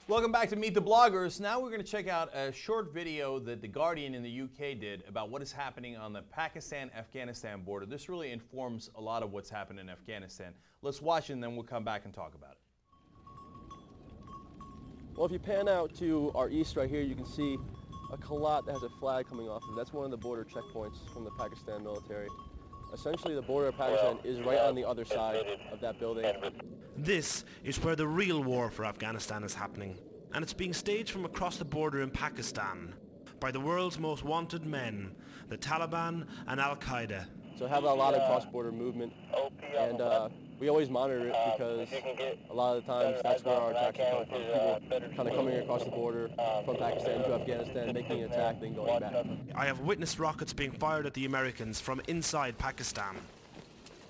Welcome back to Meet the Bloggers. Now we're going to check out a short video that The Guardian in the UK did about what is happening on the Pakistan-Afghanistan border. This really informs a lot of what's happened in Afghanistan. Let's watch it and then we'll come back and talk about it. Well, if you pan out to our east right here, you can see a kalat that has a flag coming off of it. That's one of the border checkpoints from the Pakistan military. Essentially, the border of Pakistan is right on the other side of that building. This is where the real war for Afghanistan is happening, and it's being staged from across the border in Pakistan by the world's most wanted men, the Taliban and Al-Qaeda. So have a lot of cross-border movement, and we always monitor it because a lot of the times that's where our attacks are coming from. People kind of coming across the border from Pakistan to Afghanistan, making an attack, then going back. I have witnessed rockets being fired at the Americans from inside Pakistan.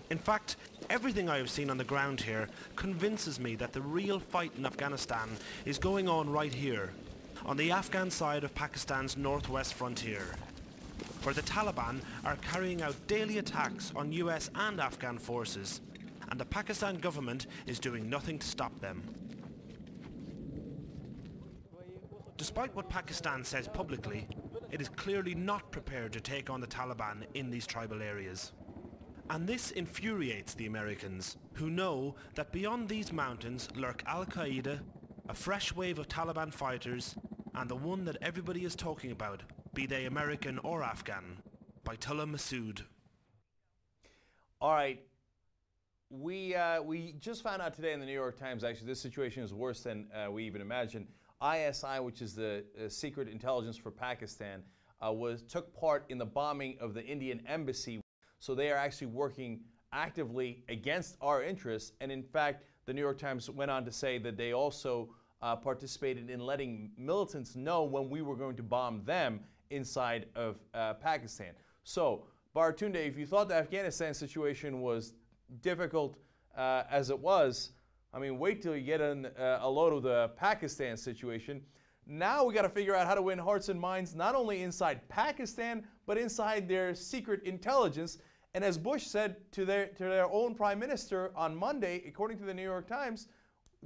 In fact, everything I have seen on the ground here convinces me that the real fight in Afghanistan is going on right here, on the Afghan side of Pakistan's northwest frontier, where the Taliban are carrying out daily attacks on US and Afghan forces, and the Pakistan government is doing nothing to stop them. Despite what Pakistan says publicly, it is clearly not prepared to take on the Taliban in these tribal areas. And this infuriates the Americans, who know that beyond these mountains lurk Al-Qaeda, a fresh wave of Taliban fighters, and the one that everybody is talking about, be they American or Afghan, Baitullah Masood. All right. We just found out today in the New York Times, actually, this situation is worse than we even imagined. ISI, which is the secret intelligence for Pakistan, took part in the bombing of the Indian embassy. So they are actually working actively against our interests. And in fact, the New York Times went on to say that they also participated in letting militants know when we were going to bomb them inside of Pakistan. So, Baratunde, if you thought the Afghanistan situation was difficult as it was, I mean, wait till you get a load of the Pakistan situation. Now we got to figure out how to win hearts and minds, not only inside Pakistan, but inside their secret intelligence. And as Bush said to their own prime minister on Monday, according to the New York Times,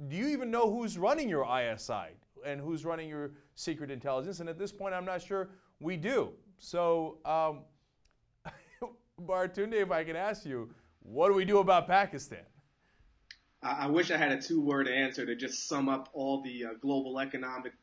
do you even know who's running your ISI and who's running your secret intelligence? And at this point, I'm not sure we do. So, Baratunde, if I can ask you, what do we do about Pakistan? I wish I had a two-word answer to just sum up all the global economic,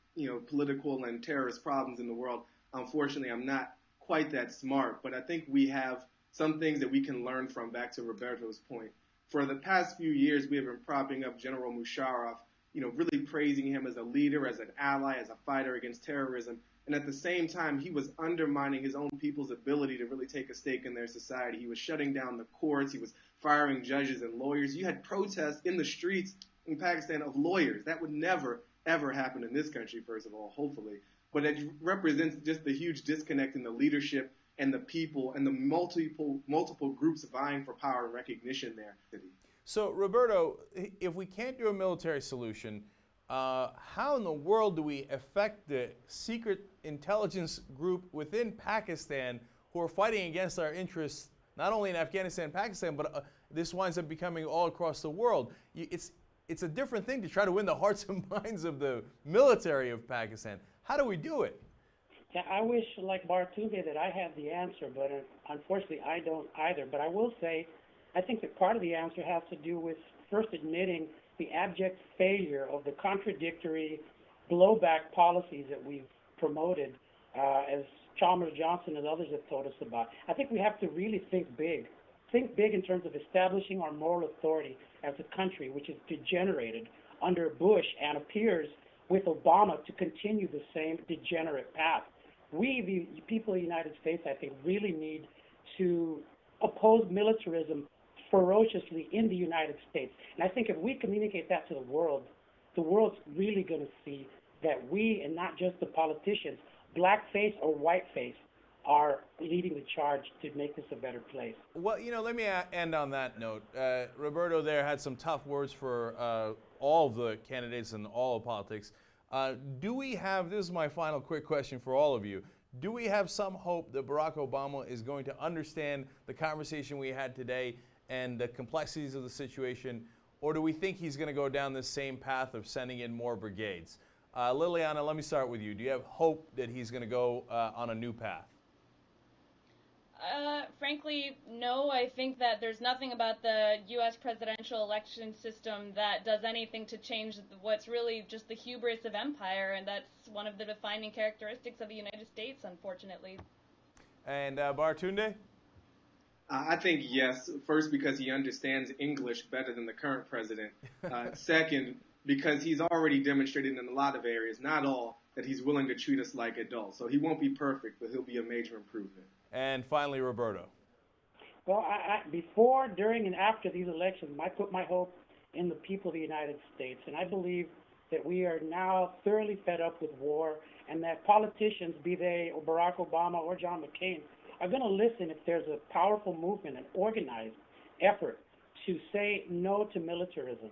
political and terrorist problems in the world. Unfortunately, I'm not quite that smart, but I think we have some things that we can learn from, back to Roberto's point. For the past few years, we have been propping up General Musharraf, really praising him as a leader, as an ally, as a fighter against terrorism. And at the same time, he was undermining his own people's ability to really take a stake in their society. He was shutting down the courts. He was firing judges and lawyers. You had protests in the streets in Pakistan of lawyers. That would never, ever happen in this country, first of all, hopefully. But it represents just the huge disconnect in the leadership and the people and the multiple groups vying for power and recognition there. So, Roberto, if we can't do a military solution, how in the world do we affect the secret intelligence group within Pakistan who are fighting against our interests, not only in Afghanistan and Pakistan, but this winds up becoming all across the world? It's a different thing to try to win the hearts and minds of the military of Pakistan. How do we do it? Yeah, I wish, like Baratunde, that I had the answer, but unfortunately I don't either. But I will say, I think that part of the answer has to do with first admitting the abject failure of the contradictory blowback policies that we've promoted, as Chalmers Johnson and others have told us about. I think we have to really think big. Think big in terms of establishing our moral authority as a country, which is degenerated under Bush and appears with Obama to continue the same degenerate path. We, the people of the United States, I think, really need to oppose militarism ferociously in the United States. And I think if we communicate that to the world's really going to see that we, and not just the politicians, blackface or whiteface, are leading the charge to make this a better place. Well, let me end on that note. Roberto there had some tough words for all of the candidates and all of politics. Do we have, this is my final quick question for all of you, do we have some hope that Barack Obama is going to understand the conversation we had today and the complexities of the situation, or do we think he's going to go down this same path of sending in more brigades? Liliana, let me start with you. Do you have hope that he's going to go on a new path? Frankly, no. I think that there's nothing about the U.S. presidential election system that does anything to change what's really just the hubris of empire, and that's one of the defining characteristics of the United States, unfortunately. And Baratunde? I think yes. First, because he understands English better than the current president. Second, because he's already demonstrated in a lot of areas, not all, that he's willing to treat us like adults. So he won't be perfect, but he'll be a major improvement. And finally, Roberto. Well, before, during, and after these elections, I put my hope in the people of the United States. And I believe that we are now thoroughly fed up with war, and that politicians, be they Barack Obama or John McCain, are going to listen if there's a powerful movement, an organized effort to say no to militarism.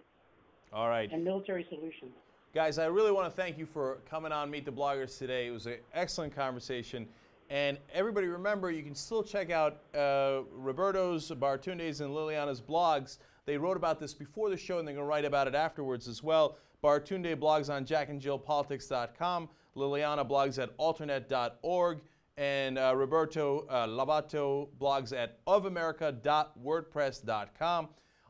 All right. And military solutions. Guys, I really want to thank you for coming on Meet the Bloggers today. It was an excellent conversation. And everybody remember, you can still check out Roberto's, Baratunde's, and Liliana's blogs. They wrote about this before the show, and they're going to write about it afterwards as well. Baratunde blogs on jackandjillpolitics.com. Liliana blogs at alternet.org. And Roberto Lavato blogs at ofamerica.wordpress.com.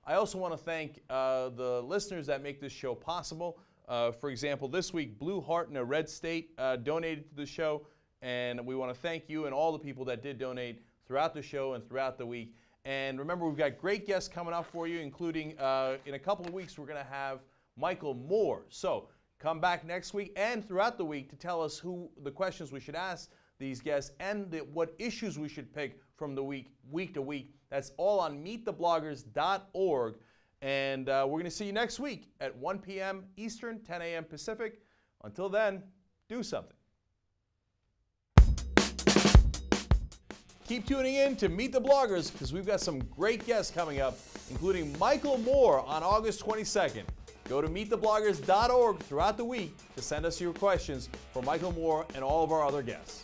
I also want to thank the listeners that make this show possible. For example, this week, Blue Heart in a Red State donated to the show. And we want to thank you and all the people that did donate throughout the show and throughout the week. And remember, we've got great guests coming up for you, including in a couple of weeks, we're going to have Michael Moore. So come back next week and throughout the week to tell us who the questions we should ask these guests and what issues we should pick from the week to week. That's all on meetthebloggers.org. And we're going to see you next week at 1 p.m. Eastern, 10 a.m. Pacific. Until then, do something. Keep tuning in to Meet the Bloggers because we've got some great guests coming up, including Michael Moore on August 22nd. Go to meetthebloggers.org throughout the week to send us your questions for Michael Moore and all of our other guests.